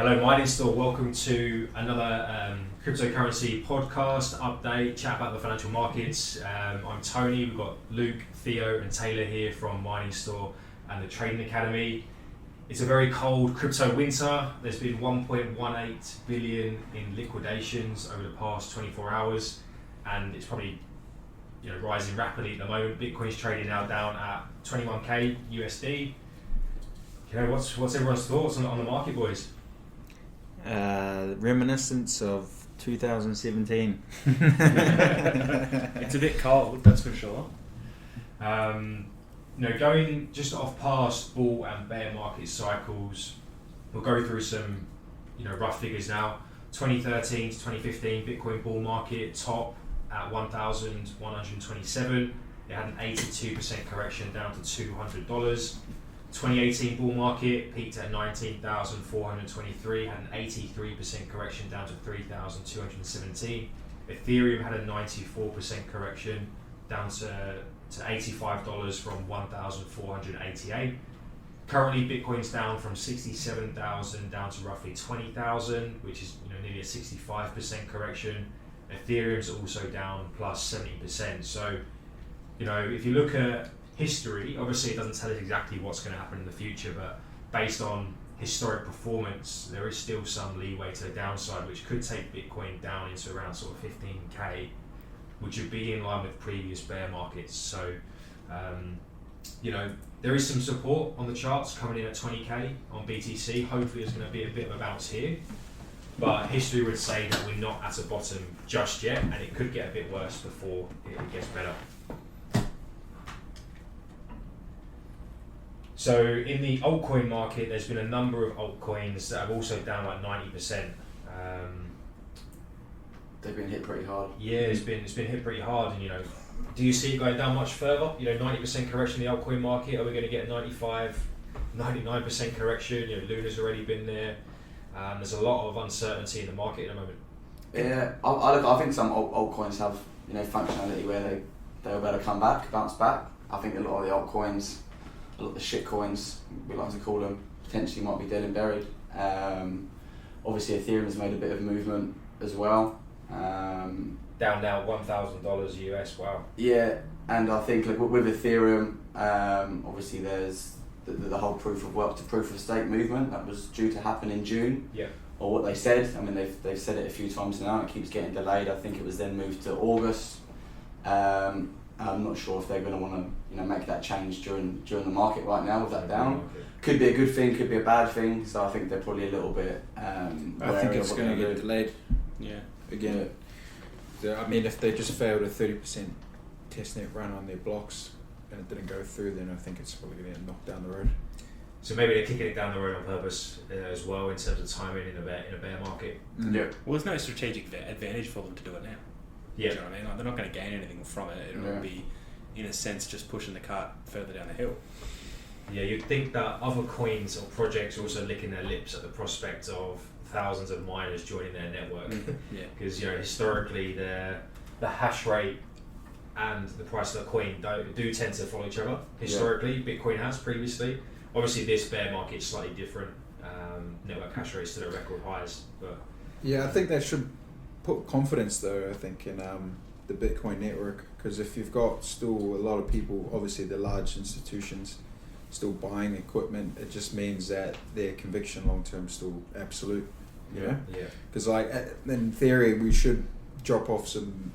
Hello, Mining Store. Welcome to another cryptocurrency podcast update, chat about the financial markets. I'm Tony. We've got Luke, Theo, and Taylor here from Mining Store and the Trading Academy. It's a very cold crypto winter. There's been 1.18 billion in liquidations over the past 24 hours, and it's probably rising rapidly at the moment. Bitcoin's trading now down at 21k USD. What's everyone's thoughts on the market, boys? Reminiscence of 2017. It's a bit cold, that's for sure. Going just off past bull and bear market cycles, we'll go through some rough figures now. 2013 to 2015 Bitcoin bull market top at 1,127. It had an 82% correction down to $200. 2018 bull market peaked at 19,423, had an 83% correction down to 3,217. Ethereum had a 94% correction down to $85 from 1,488. Currently, Bitcoin's down from 67,000 down to roughly 20,000, which is nearly a 65% correction. Ethereum's also down plus 70%. So, if you look at history, obviously it doesn't tell us exactly what's going to happen in the future, but based on historic performance, there is still some leeway to the downside, which could take Bitcoin down into around sort of 15k, which would be in line with previous bear markets. So, there is some support on the charts coming in at 20k on BTC. Hopefully there's going to be a bit of a bounce here, but history would say that we're not at a bottom just yet, and it could get a bit worse before it gets better. So in the altcoin market, there's been a number of altcoins that have also down like 90%. They've been hit pretty hard. Yeah, it's been hit pretty hard, and do you see it going down much further? 90% correction in the altcoin market. Are we going to get a 99% correction? Luna's already been there. There's a lot of uncertainty in the market at the moment. Yeah, I think some altcoins have functionality where they'll better come back, bounce back. I think a lot of the altcoins, a lot of the shit coins, we like to call them, potentially might be dead and buried. Obviously Ethereum has made a bit of movement as well. Down now $1,000 US, wow. Yeah, and I think with Ethereum, obviously there's the whole proof of work to proof of stake movement that was due to happen in June. Yeah. Or what they said. I mean, they've said it a few times now, and it keeps getting delayed. I think it was then moved to August. I'm not sure if they're going to want to make that change during the market right now with that down. Could be a good thing, could be a bad thing. So I think they're probably a little bit. I think it's going to get delayed. Yeah. Again, I mean, if they just failed a 30% testnet run on their blocks and it didn't go through, then I think it's probably going to get knocked down the road. So maybe they're kicking it down the road on purpose as well in terms of timing in a bear market. Mm. Yeah. Well, there's no strategic advantage for them to do it now. Yeah. Do you know what I mean? Like, they're not going to gain anything from it. It'll be, in a sense, just pushing the cart further down the hill. Yeah, you'd think that other coins or projects are also licking their lips at the prospect of thousands of miners joining their network. Yeah. Because historically the hash rate and the price of the coin do tend to follow each other. Historically, Bitcoin has previously. Obviously, this bear market is slightly different. Network hash rates to the record highs, but yeah, I think they should put confidence though. I think in the Bitcoin network, because if you've got still a lot of people, obviously the large institutions, still buying equipment, it just means that their conviction long term is still absolute. Yeah. Because in theory, we should drop off some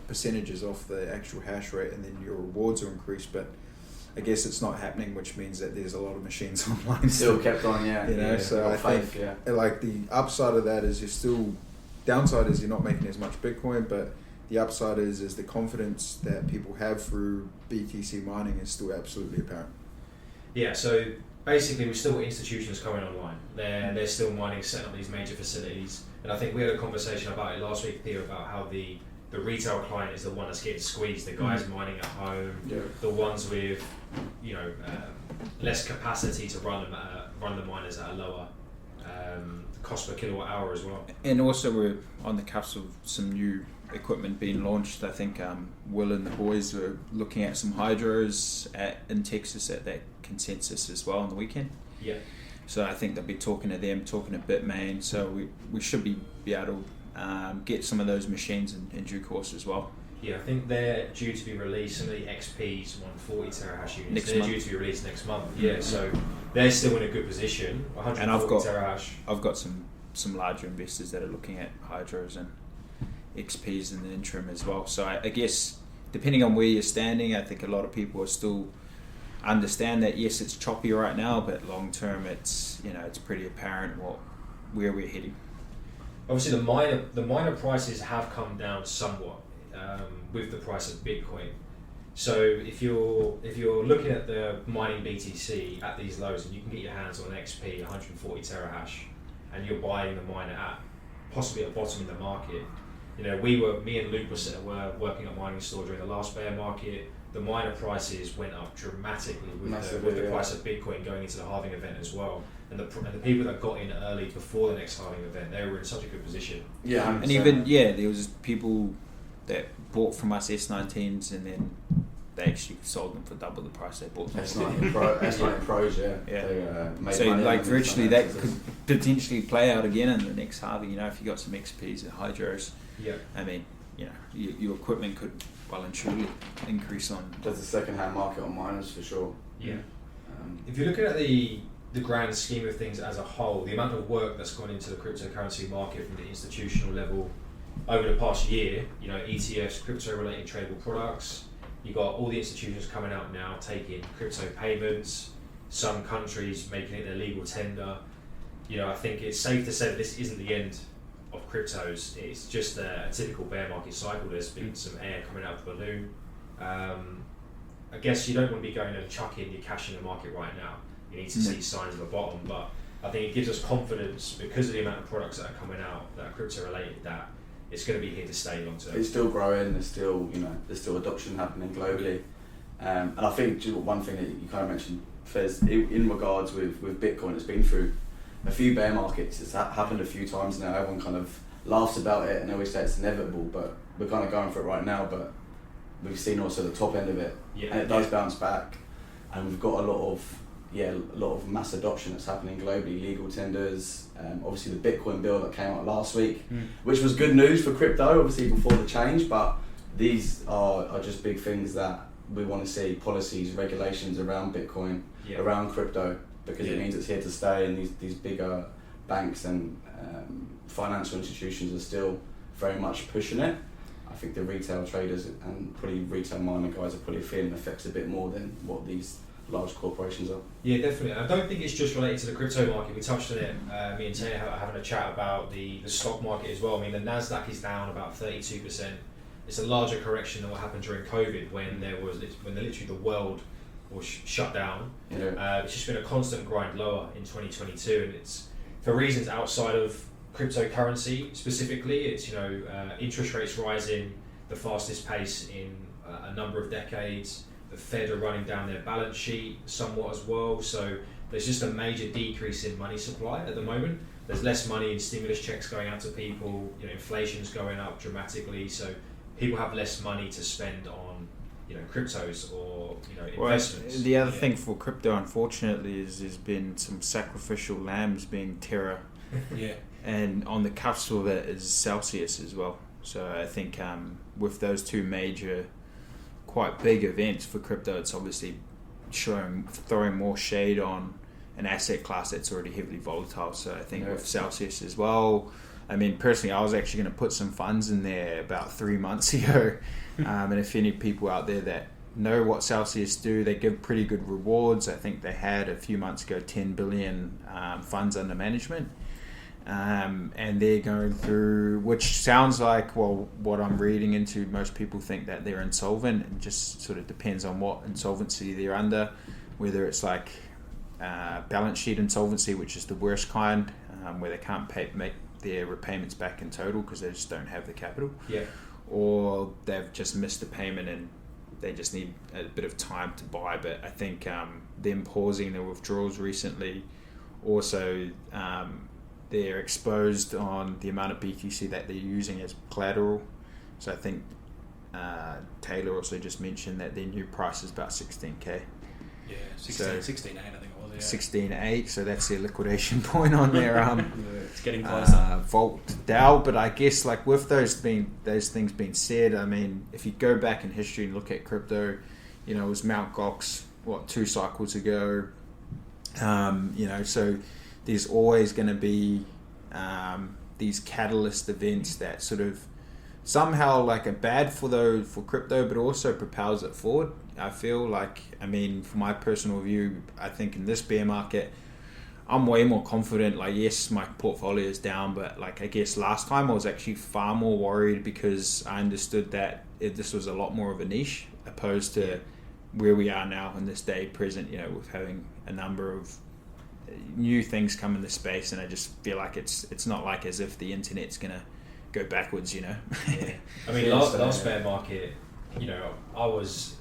percentages off the actual hash rate, and then your rewards will increase. But I guess it's not happening, which means that there's a lot of machines online. Still kept on, yeah. So I think the upside of that is downside is you're not making as much Bitcoin, but the upside is the confidence that people have through BTC mining is still absolutely apparent. Yeah, so basically we've still got institutions coming online. They're still mining, setting up these major facilities. And I think we had a conversation about it last week here about how the retail client is the one that's getting squeezed. The guys mining at home, the ones with less capacity to run the miners at a lower cost per kilowatt hour as well. And also we're on the cusp of some new equipment being launched. I think Will and the boys are looking at some hydros in Texas at that Consensus as well on the weekend. Yeah. So I think they'll be talking to them, talking to Bitmain. So we should be able to get some of those machines in due course as well. Yeah, I think they're due to be released. Some of the XPs, 140 terahash units, Next they're month. due to be released next month. Yeah, so they're still in a good position. 140 And terahash. I've got some larger investors that are looking at hydros and XPs in the interim as well. So I guess depending on where you're standing, I think a lot of people are still understand that yes, it's choppy right now, but long term, it's pretty apparent where we're heading. Obviously, the miner prices have come down somewhat with the price of Bitcoin. So if you're looking at the mining BTC at these lows, and you can get your hands on an XP 140 terahash, and you're buying the miner at possibly at the bottom of the market. Me and Luke were working at Mining Store during the last bear market. The miner prices went up dramatically with the price of Bitcoin going into the halving event as well. And the people that got in early before the next halving event, they were in such a good position. Yeah, 100%. And even there was people that bought from us S19s and then they actually sold them for double the price they bought them. S19 Pros, yeah. Yeah. Made So money like on virtually these that could potentially play out again in the next halving. If you got some XPs and hydros, Yeah. I mean, your equipment could well and truly increase on. There's a second-hand market on miners for sure. Yeah. If you're looking at the grand scheme of things as a whole, the amount of work that's gone into the cryptocurrency market from the institutional level over the past year, ETFs, crypto-related tradable products, you've got all the institutions coming out now taking crypto payments, some countries making it their legal tender. I think it's safe to say that this isn't the end of cryptos. It's just a typical bear market cycle. There's been some air coming out of the balloon. I guess you don't want to be going and chucking your cash in the market right now. You need to see signs of a bottom, but I think it gives us confidence because of the amount of products that are coming out that are crypto related that it's going to be here to stay long term. It's still growing. There's still adoption happening globally, and I think one thing that you kind of mentioned, Fez, in regards with Bitcoin, it's been through a few bear markets. It's happened a few times now. Everyone kind of laughs about it and always say it's inevitable, but we're kind of going for it right now. But we've seen also the top end of it, and it does bounce back, and we've got a lot of mass adoption that's happening globally, legal tenders, obviously the Bitcoin bill that came out last week, which was good news for crypto, obviously before the change, but these are just big things that we want to see, policies, regulations around Bitcoin, around crypto, because it means it's here to stay, and these bigger banks and financial institutions are still very much pushing it. I think the retail traders and probably retail miner guys are probably feeling the effects a bit more than what these large corporations are. Yeah, definitely. I don't think it's just related to the crypto market. We touched on it, me and Tanya having a chat about the stock market as well. I mean, the NASDAQ is down about 32%. It's a larger correction than what happened during COVID when literally the world was shut down. It's just been a constant grind lower in 2022, and it's for reasons outside of cryptocurrency specifically. It's interest rates rising the fastest pace in a number of decades. The Fed are running down their balance sheet somewhat as well, so there's just a major decrease in money supply at the moment. There's less money in stimulus checks going out to people. Inflation's going up dramatically, so people have less money to spend on cryptos or investments. Well, the other thing for crypto, unfortunately, is there's been some sacrificial lambs being Terra. And on the cusp of it is Celsius as well. So I think with those two major, quite big events for crypto, it's obviously throwing more shade on an asset class that's already heavily volatile. So I think with Celsius as well, I mean, personally, I was actually going to put some funds in there about 3 months ago. And if any people out there that know what Celsius do, they give pretty good rewards. I think they had a few months ago 10 billion funds under management. And they're going through, which sounds like, well, what I'm reading into, most people think that they're insolvent. It just sort of depends on what insolvency they're under, whether it's like balance sheet insolvency, which is the worst kind, where they can't make their repayments back in total because they just don't have the capital, or they've just missed a payment and they just need a bit of time to buy. But I think them pausing their withdrawals recently, also they're exposed on the amount of BTC that they're using as collateral. So I think Taylor also just mentioned that their new price is about 16k. Yeah, 16.8 I think it was. yeah. 16.8, so that's their liquidation point on their it's getting closer. volatile. But I guess like with those things being said, I mean, if you go back in history and look at crypto, you know, it was Mt. Gox 2 cycles ago. You know, so there's always going to be these catalyst events that sort of somehow like are bad for crypto, but also propels it forward. I feel like, I mean, from my personal view, I think in this bear market, I'm way more confident. Like, yes, my portfolio is down, but like I guess last time I was actually far more worried because I understood that this was a lot more of a niche opposed to where we are now in this day present, you know, with having a number of new things come in the space, and I just feel like it's not like as if the internet's gonna go backwards, you know. Yeah. I mean, last bear market, you know, I was,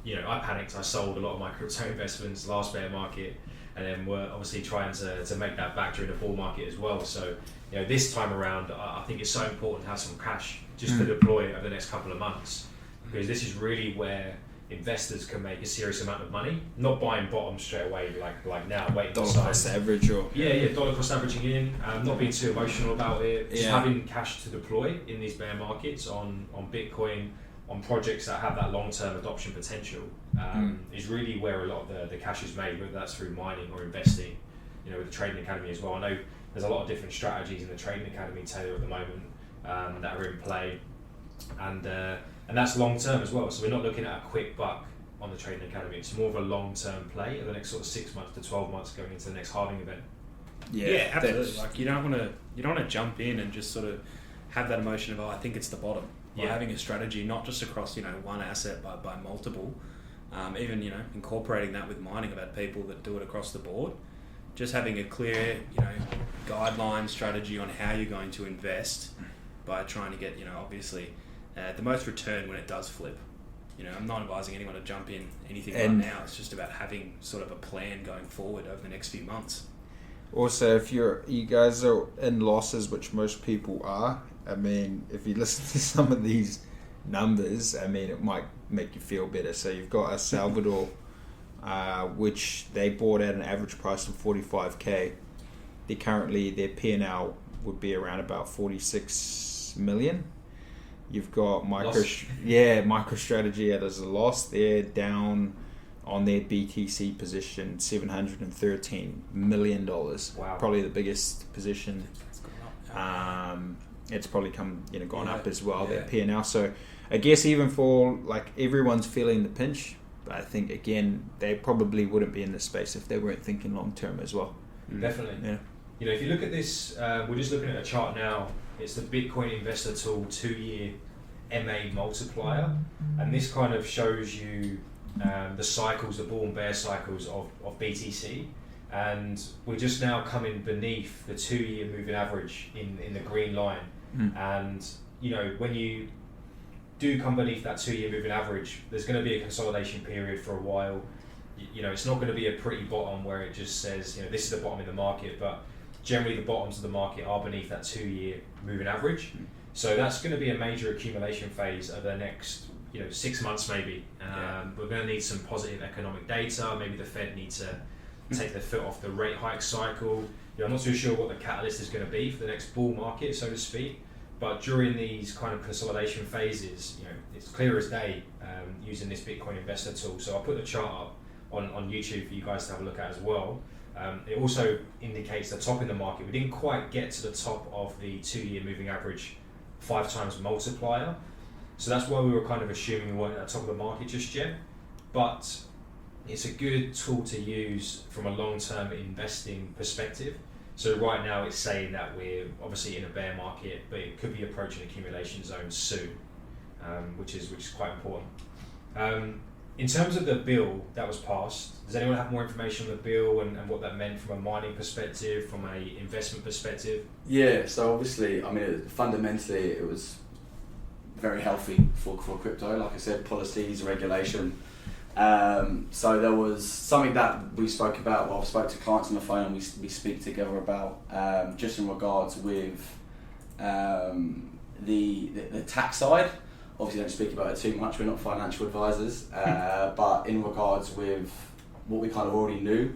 you know, I panicked. I sold a lot of my crypto investments last bear market, and then we're obviously trying to make that back during the bull market as well. So, you know, this time around, I think it's so important to have some cash just to deploy over the next couple of months, because this is really where investors can make a serious amount of money, not buying bottoms straight away like now, waiting for dollar cost average or dollar cost averaging in, not being too emotional about it, just having cash to deploy in these bear markets on Bitcoin, on projects that have that long-term adoption potential, is really where a lot of the cash is made, whether that's through mining or investing, you know, with the Trading Academy as well. I know there's a lot of different strategies in the Trading Academy, Taylor, at the moment, that are in play, and that's long term as well. So we're not looking at a quick buck on the Trading Academy. It's more of a long term play over the next sort of 6 months to 12 months going into the next halving event. Yeah, absolutely. Like you don't want to jump in and just sort of have that emotion of I think it's the bottom. By having a strategy, not just across one asset but by multiple, even incorporating that with mining. I've had people that do it across the board. Just having a clear guideline strategy on how you're going to invest by trying to get obviously the most return when it does flip. I'm not advising anyone to jump in anything right now. It's just about having sort of a plan going forward over the next few months. Also, if you guys are in losses, which most people are, I mean, if you listen to some of these numbers, I mean, it might make you feel better. So you've got El Salvador, which they bought at an average price of 45k. Their P&L would be around about 46 million. You've got MicroStrategy as a loss. They're down on their BTC position, $713 million. Wow. Probably the biggest position. It's probably gone up as well, their P&L. So I guess even for everyone's feeling the pinch, but I think again they probably wouldn't be in this space if they weren't thinking long term as well. Definitely. Yeah. If you look at this, we're just looking at a chart now. It's the Bitcoin Investor Tool 2-year MA multiplier, and this kind of shows you the cycles, the bull and bear cycles of BTC, and we're just now coming beneath the 2-year moving average in the green line. And when you do come beneath that 2-year moving average, there's going to be a consolidation period for a while. It's not going to be a pretty bottom where it just says this is the bottom in the market, but generally the bottoms of the market are beneath that 2-year moving average. So that's going to be a major accumulation phase over the next 6 months maybe. We're going to need some positive economic data. Maybe the Fed needs to take their foot off the rate hike cycle. I'm not too sure what the catalyst is going to be for the next bull market, so to speak. But during these kind of consolidation phases, it's clear as day using this Bitcoin Investor Tool. So I'll put the chart up on YouTube for you guys to have a look at as well. It also indicates the top in the market. We didn't quite get to the top of the 2-year moving average 5 times multiplier. So that's why we were kind of assuming we weren't at the top of the market just yet. But it's a good tool to use from a long-term investing perspective. So right now it's saying that we're obviously in a bear market, but it could be approaching accumulation zone soon, which is quite important. In terms of the bill that was passed, does anyone have more information on the bill and what that meant from a mining perspective, from an investment perspective? Yeah, so obviously, fundamentally it was very healthy for crypto. Like I said, policies, regulation. So there was something that we spoke about, I spoke to clients on the phone and we speak together about, just in regards with the tax side. Obviously don't speak about it too much, we're not financial advisors, but in regards with what we kind of already knew,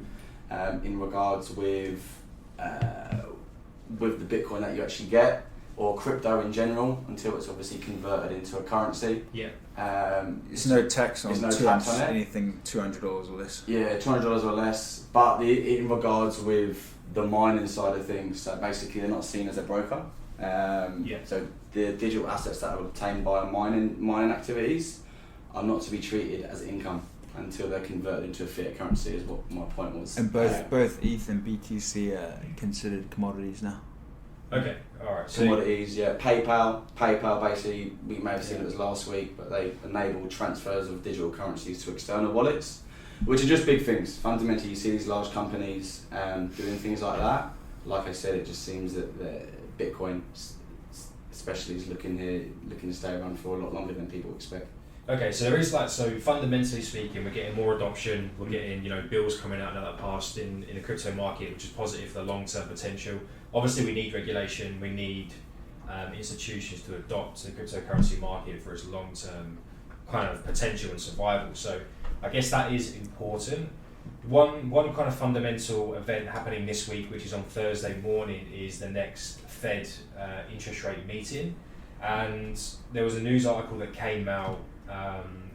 in regards with the Bitcoin that you actually get, or crypto in general, until it's obviously converted into a currency. Yeah. There's no tax on, tax on it. Anything $200 or less. Yeah, $200 or less. But in regards with the mining side of things, so basically they're not seen as a broker. So the digital assets that are obtained by mining activities are not to be treated as income until they're converted into a fiat currency, is what my point was. And both ETH and BTC are considered commodities now. Okay, alright. So Commodities, yeah. PayPal basically, we may have seen it was last week, but they enabled transfers of digital currencies to external wallets, which are just big things. Fundamentally, you see these large companies doing things like that. Like I said, it just seems that Bitcoin, especially, is looking to stay around for a lot longer than people expect. Okay, so there is fundamentally speaking, we're getting more adoption, we're getting, bills coming out now that passed in the crypto market, which is positive for the long-term potential. Obviously we need regulation, we need institutions to adopt the cryptocurrency market for its long-term kind of potential and survival. So I guess that is important. One kind of fundamental event happening this week, which is on Thursday morning, is the next Fed interest rate meeting. And there was a news article that came out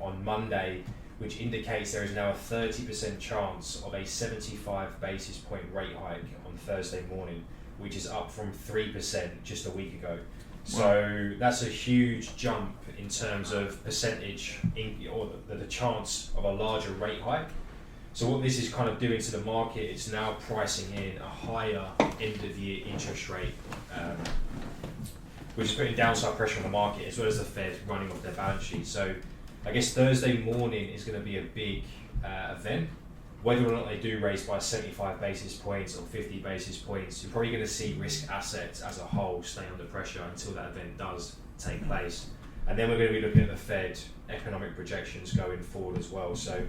on Monday, which indicates there is now a 30% chance of a 75 basis point rate hike on Thursday morning, which is up from 3% just a week ago. So that's a huge jump in terms of percentage or the chance of a larger rate hike. So what this is kind of doing to the market, it's now pricing in a higher end of year interest rate, which is putting downside pressure on the market, as well as the Fed running off their balance sheet. So I guess Thursday morning is going to be a big event. Whether or not they do raise by 75 basis points or 50 basis points, you're probably going to see risk assets as a whole stay under pressure until that event does take place. And then we're going to be looking at the Fed economic projections going forward as well. So,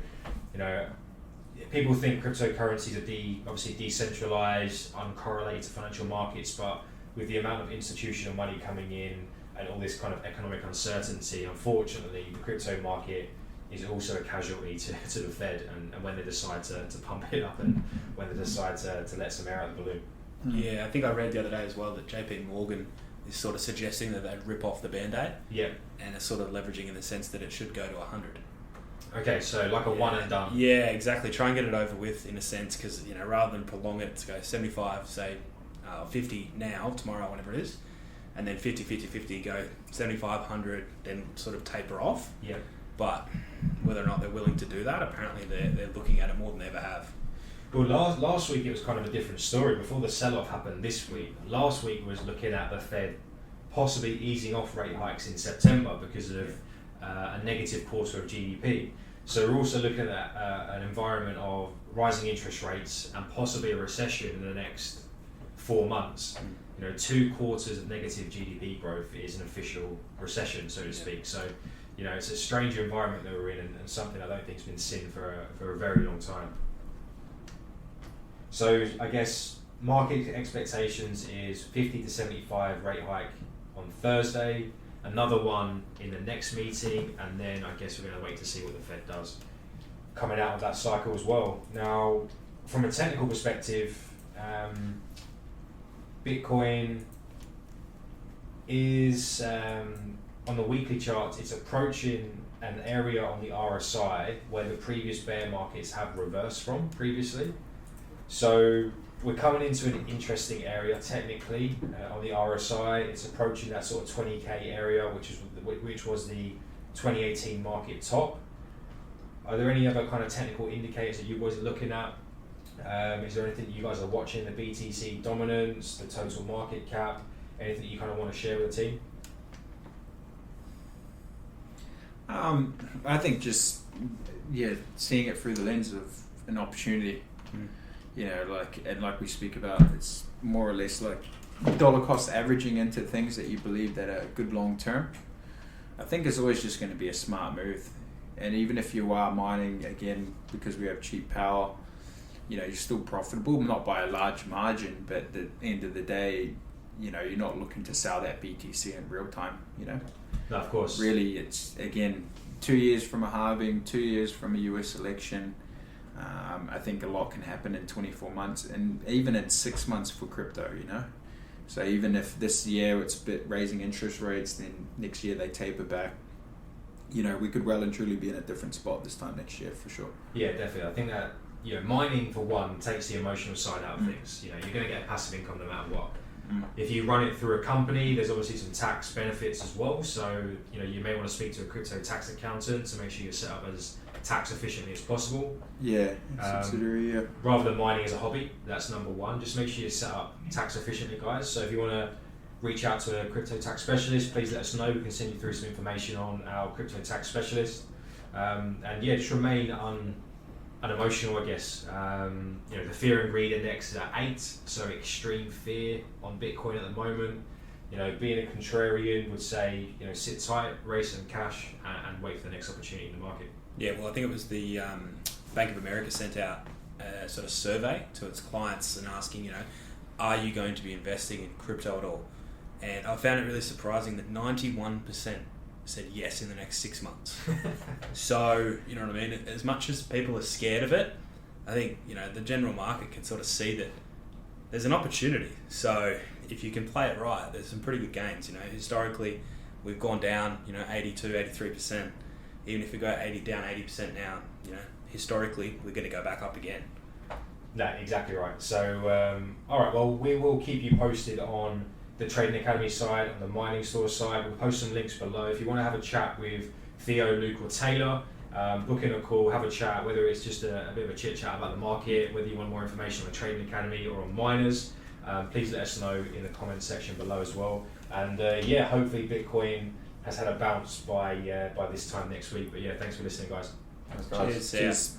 people think cryptocurrencies are obviously decentralized, uncorrelated to financial markets, but with the amount of institutional money coming in and all this kind of economic uncertainty, unfortunately, the crypto market is also a casualty to the Fed and when they decide to pump it up and when they decide to let some air out of the balloon. Yeah, I think I read the other day as well that JP Morgan is sort of suggesting that they'd rip off the Band-Aid. Yeah. And it's sort of leveraging in the sense that it should go to 100. Okay, so like a one and done. Yeah, exactly. Try and get it over with in a sense, because rather than prolong it to go 75, say 50 now, tomorrow, whenever it is, and then 50, 50, 50, go 75, 100, then sort of taper off. Yeah. But whether or not they're willing to do that, apparently they're looking at it more than they ever have. Well, last week it was kind of a different story. Before the sell-off happened this week, last week was looking at the Fed possibly easing off rate hikes in September because of a negative quarter of GDP. So we're also looking at an environment of rising interest rates and possibly a recession in the next 4 months. 2 quarters of negative GDP growth is an official recession, so to speak. So, it's a strange environment that we're in and something I don't think has been seen for a very long time. So I guess market expectations is 50 to 75 rate hike on Thursday, another one in the next meeting, and then I guess we're going to wait to see what the Fed does coming out of that cycle as well. Now, from a technical perspective, Bitcoin is on the weekly chart, it's approaching an area on the RSI where the previous bear markets have reversed from previously. So we're coming into an interesting area technically on the RSI. It's approaching that sort of 20k area, which was the 2018 market top. Are there any other kind of technical indicators that you guys are looking at? Is there anything you guys are watching? The BTC Dominance, the total market cap, anything you kind of want to share with the team? I think just seeing it through the lens of an opportunity. Like we speak about, it's more or less like dollar cost averaging into things that you believe that are good long term. I think it's always just going to be a smart move. And even if you are mining, again, because we have cheap power, you're still profitable, not by a large margin, but at the end of the day, you're not looking to sell that BTC in real time, No, of course. Really, it's, again, 2 years from a halving, 2 years from a US election. I think a lot can happen in 24 months and even in 6 months for crypto, you know. So even if this year it's a bit raising interest rates, then next year they taper back. You know, we could well and truly be in a different spot this time next year for sure. Yeah, definitely. I think that, you know, mining for one takes the emotional side out of things. You know, you're going to get passive income no matter what. If you run it through a company, there's obviously some tax benefits as well. So, you know, you may want to speak to a crypto tax accountant to make sure you're set up as tax efficiently as possible. Yeah, subsidiary, yeah. Rather than mining as a hobby, that's number one. Just make sure you're set up tax efficiently, guys. So if you want to reach out to a crypto tax specialist, please let us know. We can send you through some information on our crypto tax specialist. And yeah, just remain unemotional, I guess. You know, the fear and greed index is at 8, so extreme fear on Bitcoin at the moment. You know, being a contrarian would say, you know, sit tight, raise some cash, and wait for the next opportunity in the market. Yeah, well, I think it was the Bank of America sent out a sort of survey to its clients and asking, you know, are you going to be investing in crypto at all? And I found it really surprising that 91% said yes in the next 6 months. So, you know what I mean? As much as people are scared of it, I think, you know, the general market can sort of see that there's an opportunity. So if you can play it right, there's some pretty good gains. You know, historically, we've gone down, you know, 82, 83%. Even if we go down 80% now, you know, historically, we're going to go back up again. No, exactly right. So, all right, well, we will keep you posted on the Trading Academy side, on the mining store side. We'll post some links below. If you want to have a chat with Theo, Luke or Taylor, book in a call, have a chat, whether it's just a bit of a chit chat about the market, whether you want more information on the Trading Academy or on miners, please let us know in the comments section below as well. And yeah, hopefully Bitcoin has had a bounce by this time next week. But yeah, thanks for listening, guys. Thanks, guys. Cheers.